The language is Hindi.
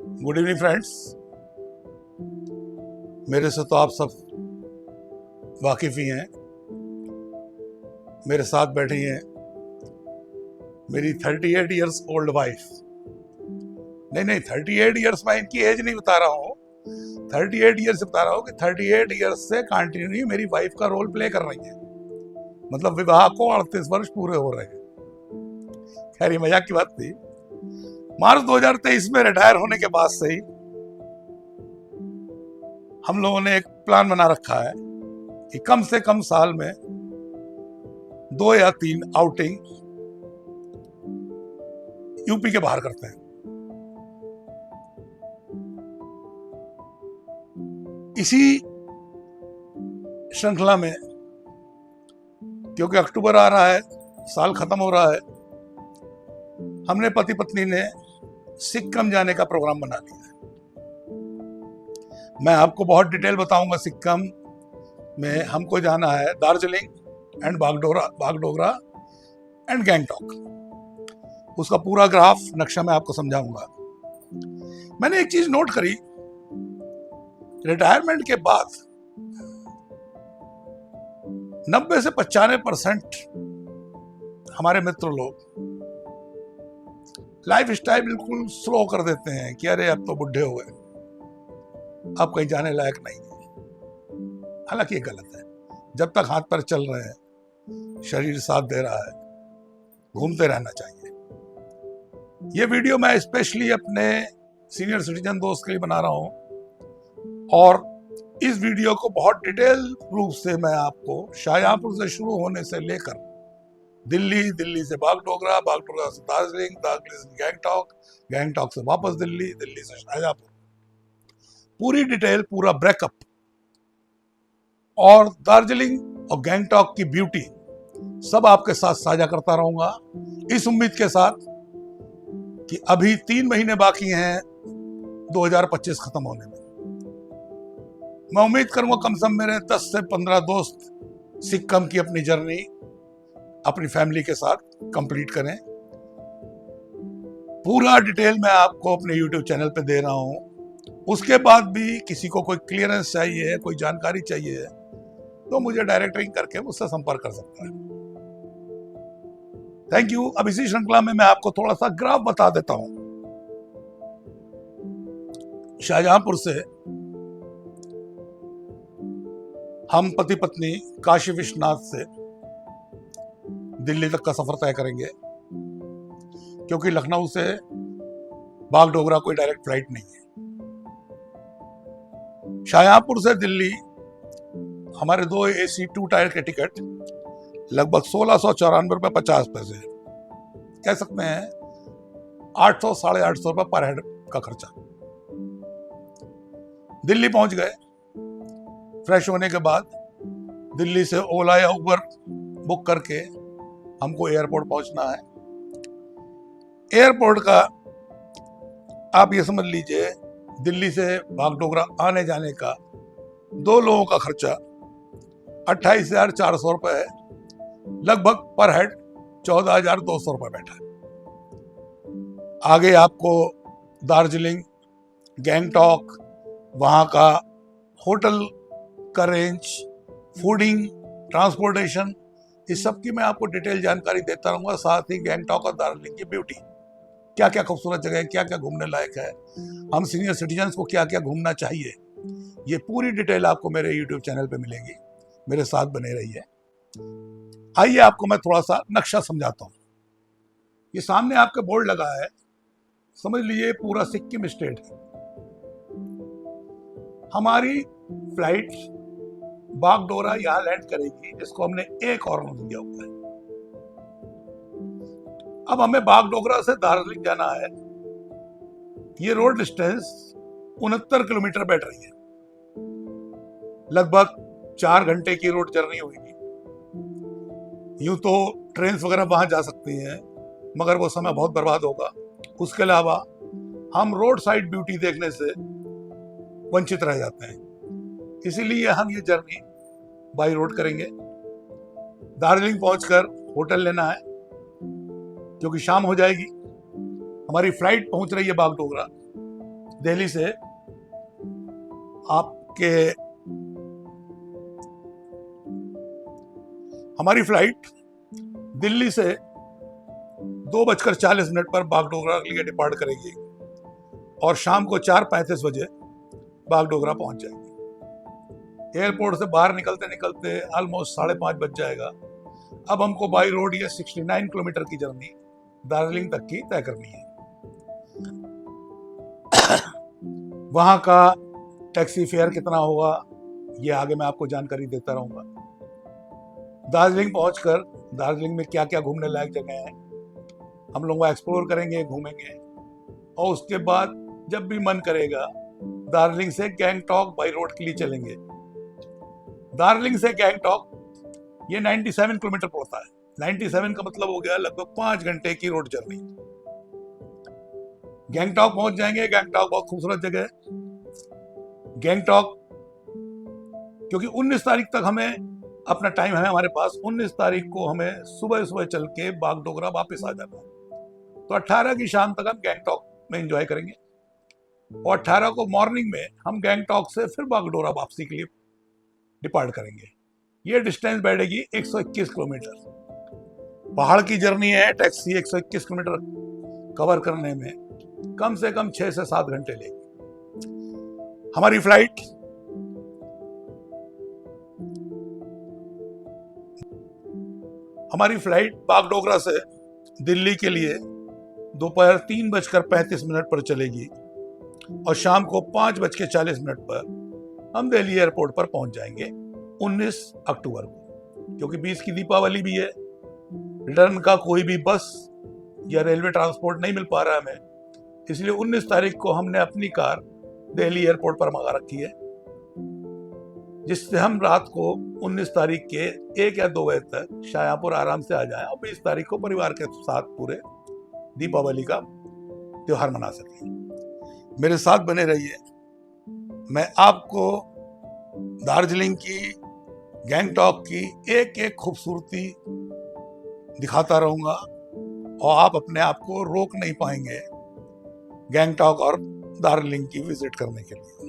Good evening friends. मेरे से तो आप सब वाकिफ ही हैं। मेरे साथ बैठी हैं मेरी 38 इयर्स ओल्ड वाइफ। नहीं 38 इयर्स मैं इनकी एज नहीं बता रहा हूँ, 38 इयर्स बता रहा हूँ कि 38 इयर्स से कंटिन्यू मेरी वाइफ का रोल प्ले कर रही है। मतलब विवाह को 38 वर्ष पूरे हो रहे हैं। खैर ये मजाक की बात थी। मार्च 2023 में रिटायर होने के बाद से ही हम लोगों ने एक प्लान बना रखा है कि कम से कम साल में 2 या 3 आउटिंग यूपी के बाहर करते हैं। इसी श्रृंखला में, क्योंकि अक्टूबर आ रहा है, साल खत्म हो रहा है, हमने पति पत्नी ने सिक्किम जाने का प्रोग्राम बना लिया है। मैं आपको बहुत डिटेल बताऊंगा। सिक्किम में हमको जाना है दार्जिलिंग एंड बागडोगरा एंड गैंगटॉक। उसका पूरा ग्राफ नक्शा मैं आपको समझाऊंगा। मैंने एक चीज नोट करी, रिटायरमेंट के बाद 90 से 95% हमारे मित्र लोग लाइफ स्टाइल बिल्कुल स्लो कर देते हैं कि अरे अब तो बुढ़े हो गए, अब कहीं जाने लायक नहीं है। हालांकि ये गलत है। जब तक हाथ पैर चल रहे हैं, शरीर साथ दे रहा है, घूमते रहना चाहिए। ये वीडियो मैं स्पेशली अपने सीनियर सिटीजन दोस्त के लिए बना रहा हूं, और इस वीडियो को बहुत डिटेल रूप से मैं आपको शाहजहांपुर से शुरू होने से लेकर दिल्ली से बागडोगरा से दार्जिलिंग से गैंगटॉक से वापस दिल्ली से शाहजहांपुर, पूरी डिटेल, पूरा ब्रेकअप और दार्जिलिंग और गैंगटॉक की ब्यूटी सब आपके साथ साझा करता रहूंगा, इस उम्मीद के साथ कि अभी 3 महीने बाकी हैं 2025 खत्म होने में। मैं उम्मीद करूंगा कम से कम मेरे 10 से 15 दोस्त सिक्किम की अपनी जर्नी अपनी फैमिली के साथ कंप्लीट करें। पूरा डिटेल मैं आपको अपने YouTube चैनल पे दे रहा हूं। उसके बाद भी किसी को कोई क्लियरेंस चाहिए, कोई जानकारी चाहिए, तो मुझे डायरेक्टरिंग करके मुझसे संपर्क कर सकता है। Thank you. अब इसी श्रृंखला में मैं आपको थोड़ा सा ग्राफ बता देता हूं। शाहजहांपुर से हम पति पत्नी काशी विश्वनाथ से दिल्ली तक का सफर तय करेंगे, क्योंकि लखनऊ से बागडोगरा कोई डायरेक्ट फ्लाइट नहीं है। शाहजहांपुर से दिल्ली हमारे 2 AC 2 टायर के टिकट लगभग 1694 रुपये 50 पैसे, कह सकते हैं 800 साढ़े 800 रुपये पर हेड का खर्चा। दिल्ली पहुंच गए। फ्रेश होने के बाद दिल्ली से ओला या उबर बुक करके हमको एयरपोर्ट पहुंचना है। एयरपोर्ट का आप ये समझ लीजिए, दिल्ली से बागडोगरा आने जाने का 2 लोगों का खर्चा 28,400 रुपये है। लगभग पर हेड 14,200 रुपये बैठा है। आगे आपको दार्जिलिंग, गैंगटॉक, वहाँ का होटल का रेंज, फूडिंग, ट्रांसपोर्टेशन, इस सब की मैं आपको डिटेल जानकारी देता रहूँगा। साथ ही गैंगटॉक और दार्जिलिंग की ब्यूटी, क्या क्या खूबसूरत जगह है, क्या क्या घूमने लायक है, हम सीनियर सिटीजन्स को क्या क्या घूमना चाहिए, ये पूरी डिटेल आपको मेरे YouTube चैनल पे मिलेगी। मेरे साथ बने रहिए। आइए आपको मैं थोड़ा सा नक्शा समझाता हूँ। ये सामने आपका बोर्ड लगा है, समझ लीजिए पूरा सिक्किम स्टेट है। हमारी फ्लाइट बागडोगरा यहाँ लैंड करेगी, जिसको हमने एक हॉर्न दिया हुआ है। अब हमें बागडोगरा से दार्जिलिंग जाना है। ये रोड डिस्टेंस 69 किलोमीटर बैठ रही है। लगभग 4 घंटे की रोड जर्नी होगी। यूं तो ट्रेन वगैरह वहां जा सकती हैं, मगर वो समय बहुत बर्बाद होगा। उसके अलावा हम रोड साइड ब्यूटी देखने से वंचित रह जाते हैं। इसीलिए हम ये जर्नी बाई रोड करेंगे। दार्जिलिंग पहुंचकर होटल लेना है, क्योंकि शाम हो जाएगी। हमारी फ्लाइट पहुंच रही है बागडोगरा। दिल्ली से आपके हमारी फ्लाइट दिल्ली से 2:40 पर बागडोगरा के लिए डिपार्ट करेगी और शाम को 4:35 बजे बागडोगरा पहुंच जाएगी। एयरपोर्ट से बाहर निकलते निकलते ऑलमोस्ट 5:30 बज जाएगा। अब हमको बाई रोड ये 69 किलोमीटर की जर्नी दार्जिलिंग तक की तय करनी है। वहां का टैक्सी फेयर कितना होगा ये आगे मैं आपको जानकारी देता रहूंगा। दार्जिलिंग पहुंचकर दार्जिलिंग में क्या क्या घूमने लायक जगह है हम लोग वहाँ एक्सप्लोर करेंगे, घूमेंगे, और उसके बाद जब भी मन करेगा दार्जिलिंग से गैंगटॉक बाई रोड के लिए चलेंगे। दार्जिलिंग से गैंगटॉक ये 97 किलोमीटर पड़ता है। 97 का मतलब हो गया लगभग 5 घंटे की रोड जर्नी। गैंगटॉक पहुंच जाएंगे। गैंगटॉक बहुत खूबसूरत जगह है। गैंगटॉक क्योंकि 19 तारीख तक हमें अपना टाइम है हमारे पास, 19 तारीख को हमें सुबह सुबह चल के बागडोगरा वापस आ जाना है। तो 18 की शाम तक हम गैंगटॉक में एंजॉय करेंगे और 18 को मॉर्निंग में हम गैंगटॉक से फिर बागडोगरा वापसी के लिए डिपार्ट करेंगे। ये डिस्टेंस बैठेगी 121 किलोमीटर। पहाड़ की जर्नी है। टैक्सी 121 किलोमीटर कवर करने में कम से कम 6 से 7 घंटे लेगी। हमारी फ्लाइट बागडोगरा से दिल्ली के लिए दोपहर 3:35 पर चलेगी और शाम को 5:40 पर हम दिल्ली एयरपोर्ट पर पहुंच जाएंगे 19 अक्टूबर को। क्योंकि 20 की दीपावली भी है, रिटर्न का कोई भी बस या रेलवे ट्रांसपोर्ट नहीं मिल पा रहा है हमें, इसलिए 19 तारीख को हमने अपनी कार दिल्ली एयरपोर्ट पर मंगा रखी है, जिससे हम रात को 19 तारीख के 1 या 2 बजे तक शाहजहांपुर आराम से आ जाएं और 20 तारीख को परिवार के साथ पूरे दीपावली का त्योहार मना सकें। मेरे साथ बने रहिए। मैं आपको दार्जिलिंग की, गैंगटॉक की एक एक खूबसूरती दिखाता रहूंगा और आप अपने आप को रोक नहीं पाएंगे गैंगटॉक और दार्जिलिंग की विजिट करने के लिए।